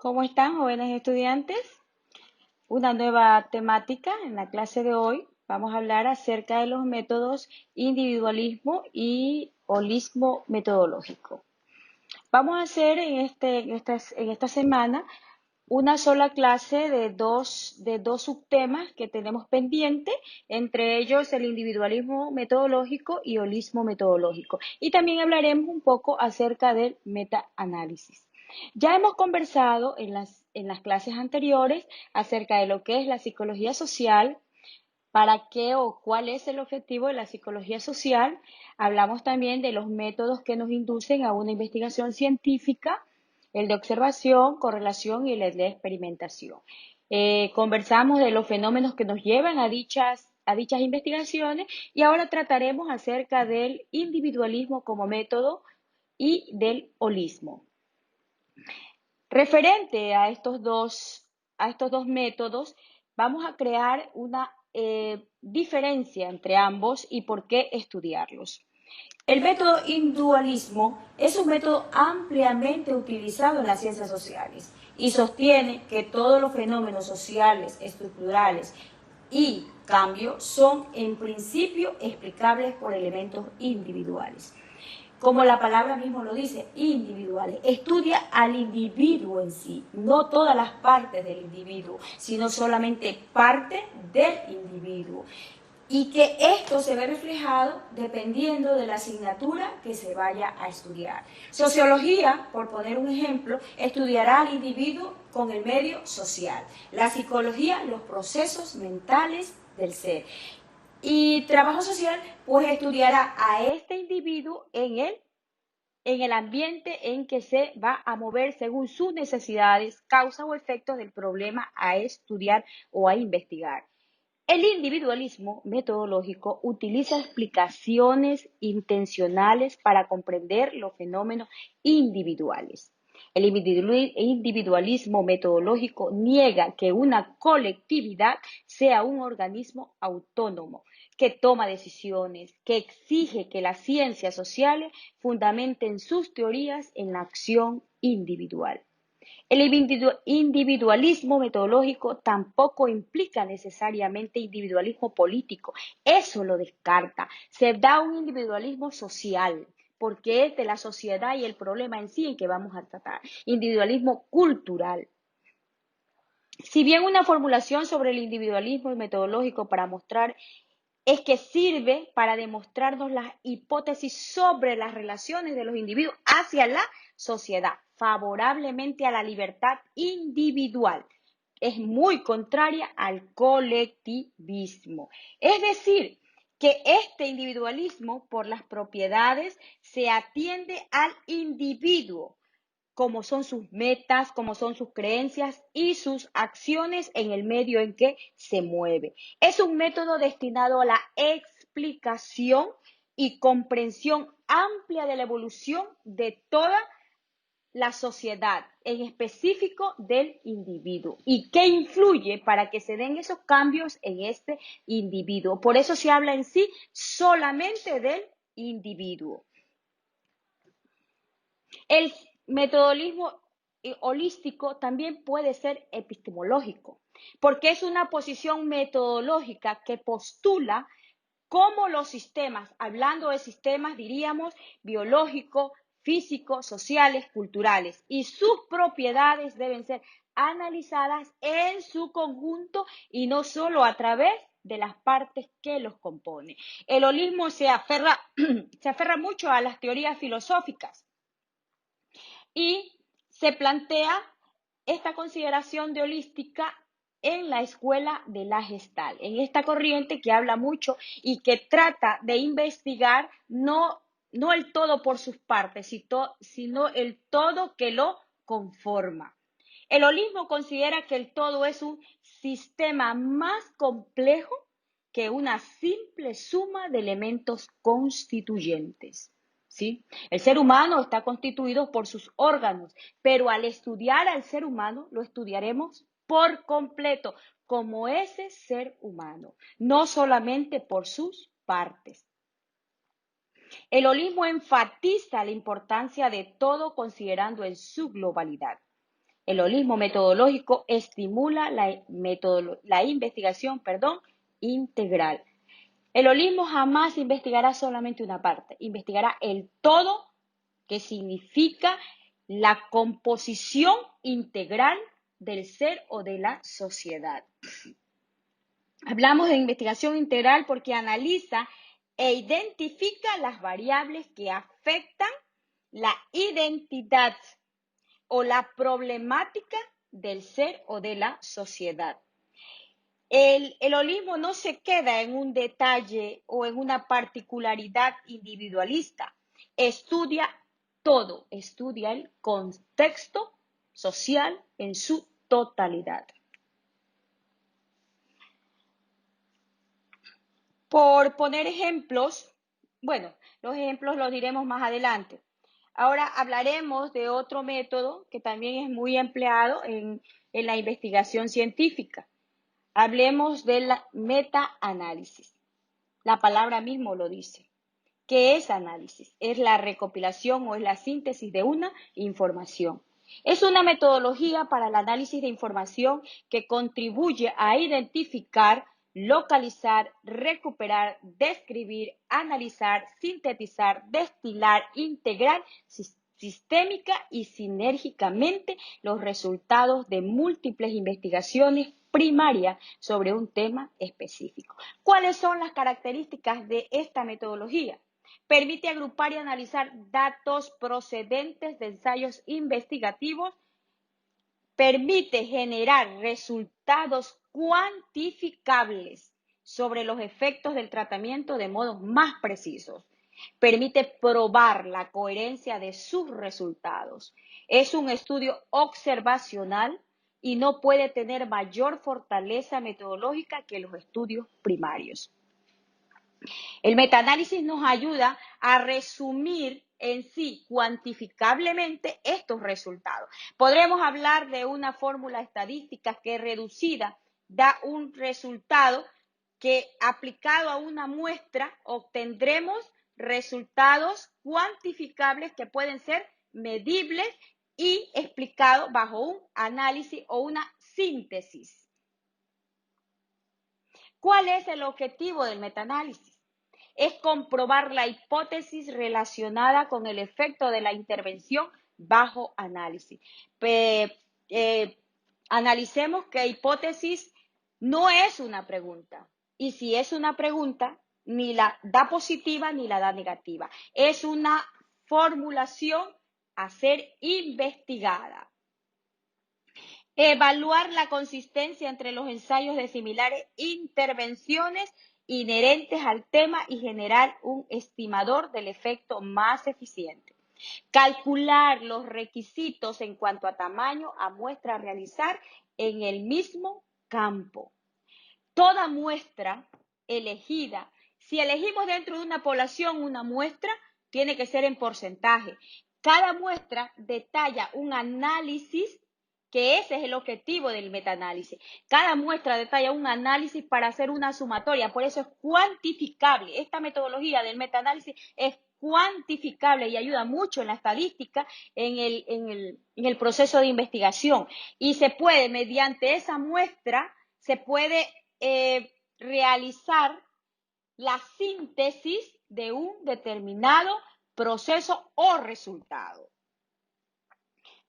¿Cómo están, jóvenes estudiantes? Una nueva temática en la clase de hoy. Vamos a hablar acerca de los métodos individualismo y holismo metodológico. Vamos a hacer en esta semana una sola clase de dos subtemas que tenemos pendiente, entre ellos el individualismo metodológico y holismo metodológico. Y también hablaremos un poco acerca del metaanálisis. Ya hemos conversado en las clases anteriores acerca de lo que es la psicología social, para qué o cuál es el objetivo de la psicología social. Hablamos también de los métodos que nos inducen a una investigación científica, el de observación, correlación y el de experimentación. Conversamos de los fenómenos que nos llevan a dichas investigaciones y ahora trataremos acerca del individualismo como método y del holismo. Referente a estos dos métodos, vamos a crear una diferencia entre ambos y por qué estudiarlos. El método individualismo es un método ampliamente utilizado en las ciencias sociales y sostiene que todos los fenómenos sociales, estructurales y cambio son en principio explicables por elementos individuales. Como la palabra mismo lo dice, individuales. Estudia al individuo en sí, no todas las partes del individuo, sino solamente parte del individuo. Y que esto se ve reflejado dependiendo de la asignatura que se vaya a estudiar. Sociología, por poner un ejemplo, estudiará al individuo con el medio social. La psicología, los procesos mentales del ser. Y trabajo social, pues estudiará a este individuo en el ambiente en que se va a mover según sus necesidades, causas o efectos del problema a estudiar o a investigar. El individualismo metodológico utiliza explicaciones intencionales para comprender los fenómenos individuales. El individualismo metodológico niega que una colectividad sea un organismo autónomo que toma decisiones, que exige que las ciencias sociales fundamenten sus teorías en la acción individual. El individualismo metodológico tampoco implica necesariamente individualismo político. Eso lo descarta. Se da un individualismo social, porque es de la sociedad y el problema en sí en que vamos a tratar. Individualismo cultural. Si bien una formulación sobre el individualismo metodológico para mostrar es que sirve para demostrarnos las hipótesis sobre las relaciones de los individuos hacia la sociedad, favorablemente a la libertad individual. Es muy contraria al colectivismo. Es decir, que este individualismo, por las propiedades, se atiende al individuo, como son sus metas, como son sus creencias y sus acciones en el medio en que se mueve. Es un método destinado a la explicación y comprensión amplia de la evolución de toda la sociedad, en específico del individuo, y qué influye para que se den esos cambios en este individuo. Por eso se habla en sí solamente del individuo. El metodismo holístico también puede ser epistemológico, porque es una posición metodológica que postula cómo los sistemas, hablando de sistemas, diríamos, biológicos, físicos, sociales, culturales, y sus propiedades deben ser analizadas en su conjunto y no solo a través de las partes que los componen. El holismo se aferra mucho a las teorías filosóficas y se plantea esta consideración de holística en la escuela de la Gestalt, en esta corriente que habla mucho y que trata de investigar no el todo por sus partes, sino el todo que lo conforma. El holismo considera que el todo es un sistema más complejo que una simple suma de elementos constituyentes. ¿Sí? El ser humano está constituido por sus órganos, pero al estudiar al ser humano lo estudiaremos por completo, como ese ser humano, no solamente por sus partes. El holismo enfatiza la importancia de todo considerando en su globalidad. El holismo metodológico estimula la investigación, integral. El holismo jamás investigará solamente una parte, investigará el todo, que significa la composición integral del ser o de la sociedad. Hablamos de investigación integral porque analiza e identifica las variables que afectan la identidad o la problemática del ser o de la sociedad. El holismo no se queda en un detalle o en una particularidad individualista. Estudia todo, estudia el contexto social en su totalidad. Por poner ejemplos, bueno, los ejemplos los diremos más adelante. Ahora hablaremos de otro método que también es muy empleado en la investigación científica. Hablemos del metaanálisis. La palabra mismo lo dice. ¿Qué es análisis? Es la recopilación o es la síntesis de una información. Es una metodología para el análisis de información que contribuye a identificar, localizar, recuperar, describir, analizar, sintetizar, destilar, integrar sistémica y sinérgicamente los resultados de múltiples investigaciones primarias sobre un tema específico. ¿Cuáles son las características de esta metodología? Permite agrupar y analizar datos procedentes de ensayos investigativos, permite generar resultados cuantificables sobre los efectos del tratamiento de modos más precisos, permite probar la coherencia de sus resultados. Es un estudio observacional y no puede tener mayor fortaleza metodológica que los estudios primarios. El metaanálisis nos ayuda a resumir en sí cuantificablemente estos resultados. Podremos hablar de una fórmula estadística que reducida da un resultado que aplicado a una muestra obtendremos resultados cuantificables que pueden ser medibles y explicados bajo un análisis o una síntesis. ¿Cuál es el objetivo del metaanálisis? Es comprobar la hipótesis relacionada con el efecto de la intervención bajo análisis. Analicemos que hipótesis no es una pregunta. Y si es una pregunta, ni la da positiva ni la da negativa. Es una formulación a ser investigada. Evaluar la consistencia entre los ensayos de similares intervenciones inherentes al tema y generar un estimador del efecto más eficiente. Calcular los requisitos en cuanto a tamaño a muestra a realizar en el mismo campo. Toda muestra elegida, si elegimos dentro de una población una muestra, tiene que ser en porcentaje. Cada muestra detalla un análisis, que ese es el objetivo del metaanálisis. Cada muestra detalla un análisis para hacer una sumatoria, por eso es cuantificable. Esta metodología del metaanálisis es cuantificable y ayuda mucho en la estadística, en el proceso de investigación. Y se puede, mediante esa muestra, se puede realizar la síntesis de un determinado proceso o resultado.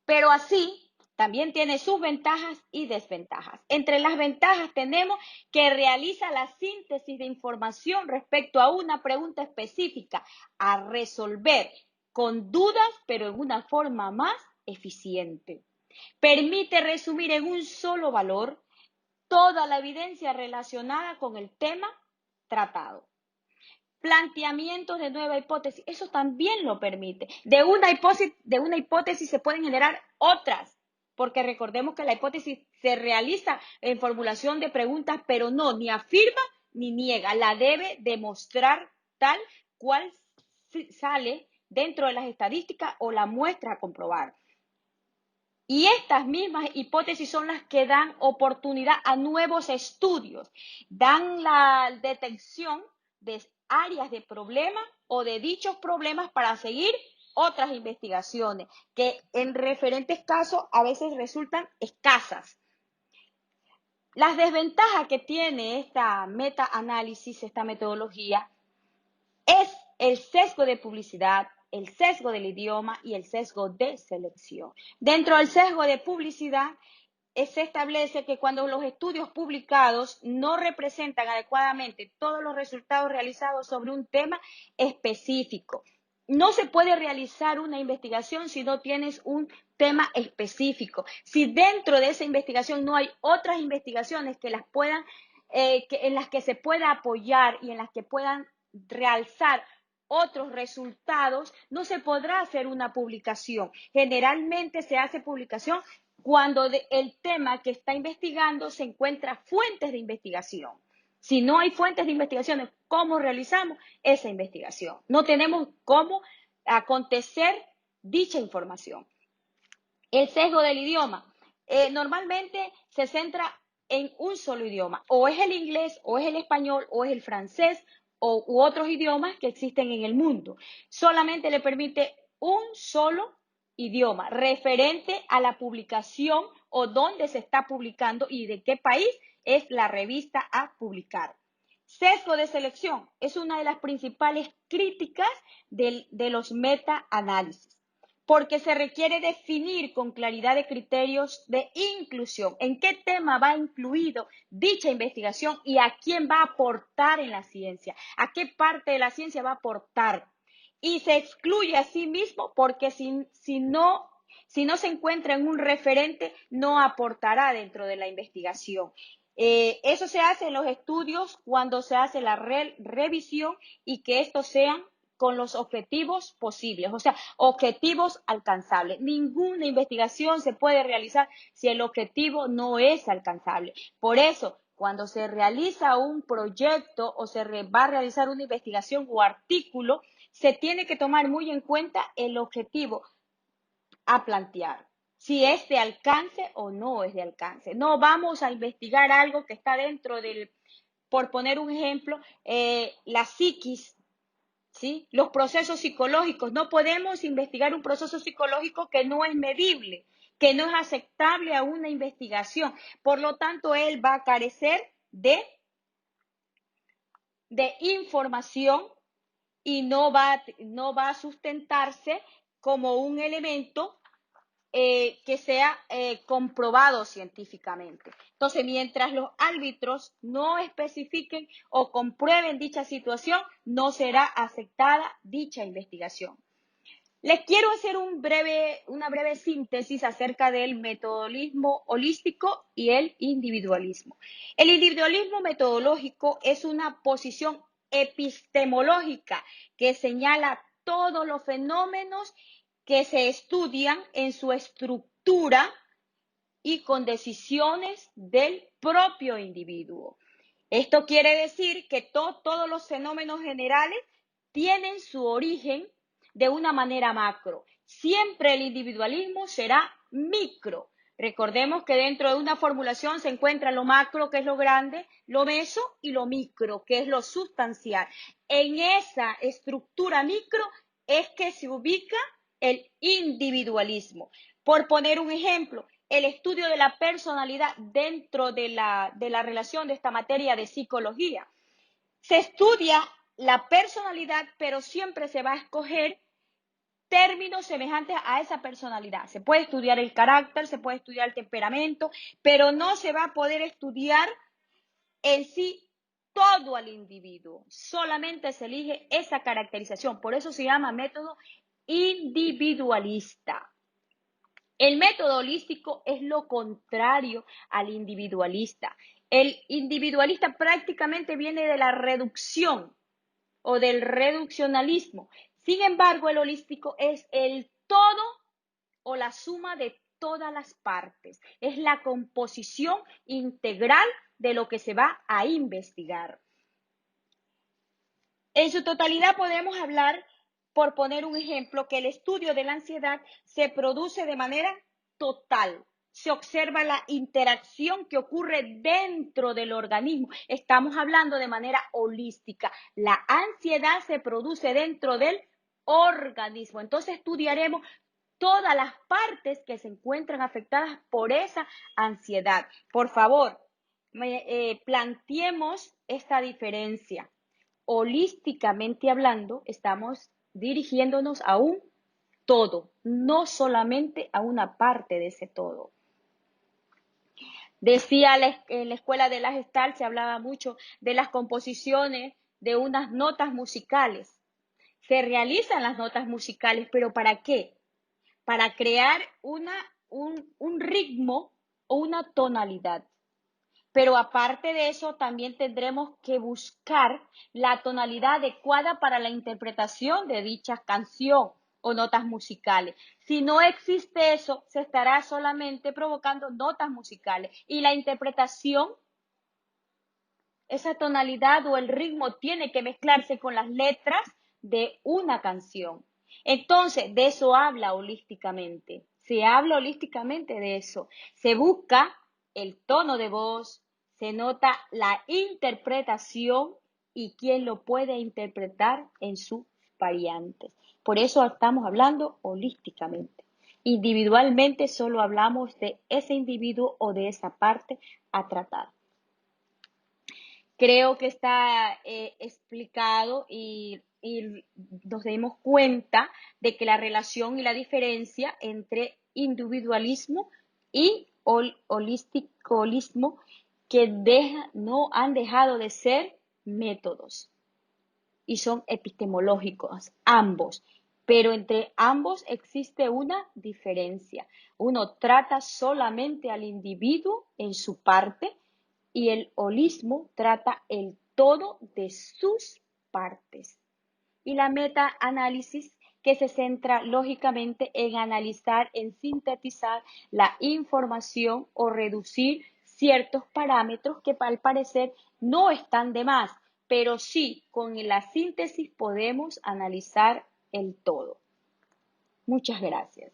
Pero así también tiene sus ventajas y desventajas. Entre las ventajas tenemos que realiza la síntesis de información respecto a una pregunta específica a resolver con dudas, pero en una forma más eficiente. Permite resumir en un solo valor toda la evidencia relacionada con el tema tratado. Planteamientos de nueva hipótesis, eso también lo permite. De una hipótesis se pueden generar otras, porque recordemos que la hipótesis se realiza en formulación de preguntas, pero no, ni afirma ni niega, la debe demostrar tal cual sale dentro de las estadísticas o la muestra a comprobar. Y estas mismas hipótesis son las que dan oportunidad a nuevos estudios, dan la detección de áreas de problema o de dichos problemas para seguir otras investigaciones que en diferentes casos a veces resultan escasas. Las desventajas que tiene esta meta-análisis, esta metodología, es el sesgo de publicidad, el sesgo del idioma y el sesgo de selección. Dentro del sesgo de publicidad, se establece que cuando los estudios publicados no representan adecuadamente todos los resultados realizados sobre un tema específico. No se puede realizar una investigación si no tienes un tema específico. Si dentro de esa investigación no hay otras investigaciones que las puedan, en las que se pueda apoyar y en las que puedan realzar otros resultados, no se podrá hacer una publicación. Generalmente se hace publicación cuando el tema que está investigando se encuentra fuentes de investigación. Si no hay fuentes de investigación, ¿cómo realizamos esa investigación? No tenemos cómo acontecer dicha información. El sesgo del idioma. Normalmente se centra en un solo idioma. O es el inglés, o es el español, o es el francés, u otros idiomas que existen en el mundo. Solamente le permite un solo idioma referente a la publicación o dónde se está publicando y de qué país es la revista a publicar. Sesgo de selección es una de las principales críticas de los meta-análisis, porque se requiere definir con claridad de criterios de inclusión, en qué tema va incluido dicha investigación y a quién va a aportar en la ciencia, a qué parte de la ciencia va a aportar. Y se excluye a sí mismo porque si no se encuentra en un referente, no aportará dentro de la investigación. Eso se hace en los estudios cuando se hace la revisión y que estos sean con los objetivos posibles, o sea, objetivos alcanzables. Ninguna investigación se puede realizar si el objetivo no es alcanzable. Por eso, cuando se realiza un proyecto o se va a realizar una investigación o artículo, se tiene que tomar muy en cuenta el objetivo a plantear, si es de alcance o no es de alcance. No vamos a investigar algo que está dentro del, por poner un ejemplo, la psiquis, ¿sí? Los procesos psicológicos. No podemos investigar un proceso psicológico que no es medible, que no es aceptable a una investigación. Por lo tanto, él va a carecer de información y no va a sustentarse como un elemento que sea comprobado científicamente. Entonces, mientras los árbitros no especifiquen o comprueben dicha situación, no será aceptada dicha investigación. Les quiero hacer una breve síntesis acerca del metodologismo holístico y el individualismo. El individualismo metodológico es una posición epistemológica que señala todos los fenómenos que se estudian en su estructura y con decisiones del propio individuo. Esto quiere decir que todos los fenómenos generales tienen su origen de una manera macro. Siempre el individualismo será micro. Recordemos que dentro de una formulación se encuentra lo macro, que es lo grande, lo meso, y lo micro, que es lo sustancial. En esa estructura micro es que se ubica el individualismo. Por poner un ejemplo, el estudio de la personalidad dentro de la relación de esta materia de psicología. Se estudia la personalidad, pero siempre se va a escoger términos semejantes a esa personalidad. Se puede estudiar el carácter, se puede estudiar el temperamento, pero no se va a poder estudiar en sí todo al individuo. Solamente se elige esa caracterización. Por eso se llama método individualista. El método holístico es lo contrario al individualista. El individualista prácticamente viene de la reducción o del reduccionalismo. Sin embargo, el holístico es el todo o la suma de todas las partes. Es la composición integral de lo que se va a investigar. En su totalidad podemos hablar, por poner un ejemplo, que el estudio de la ansiedad se produce de manera total. Se observa la interacción que ocurre dentro del organismo. Estamos hablando de manera holística. La ansiedad se produce dentro del organismo. Entonces estudiaremos todas las partes que se encuentran afectadas por esa ansiedad. Por favor, planteemos esta diferencia. Holísticamente hablando, estamos dirigiéndonos a un todo, no solamente a una parte de ese todo. Decía en la escuela de la Gestalt, se hablaba mucho de las composiciones de unas notas musicales. Se realizan las notas musicales, pero ¿para qué? Para crear un ritmo o una tonalidad. Pero aparte de eso, también tendremos que buscar la tonalidad adecuada para la interpretación de dicha canción o notas musicales. Si no existe eso, se estará solamente provocando notas musicales y la interpretación, esa tonalidad o el ritmo tiene que mezclarse con las letras de una canción. Entonces, de eso habla holísticamente. Se habla holísticamente de eso. Se busca el tono de voz, se nota la interpretación y quién lo puede interpretar en sus variantes. Por eso estamos hablando holísticamente. Individualmente solo hablamos de ese individuo o de esa parte a tratar. Creo que está explicado y nos dimos cuenta de que la relación y la diferencia entre individualismo y holismo que no han dejado de ser métodos y son epistemológicos ambos, pero entre ambos existe una diferencia. Uno trata solamente al individuo en su parte y el holismo trata el todo de sus partes. Y la metaanálisis que se centra lógicamente en analizar, en sintetizar la información o reducir ciertos parámetros que al parecer no están de más, pero sí con la síntesis podemos analizar el todo. Muchas gracias.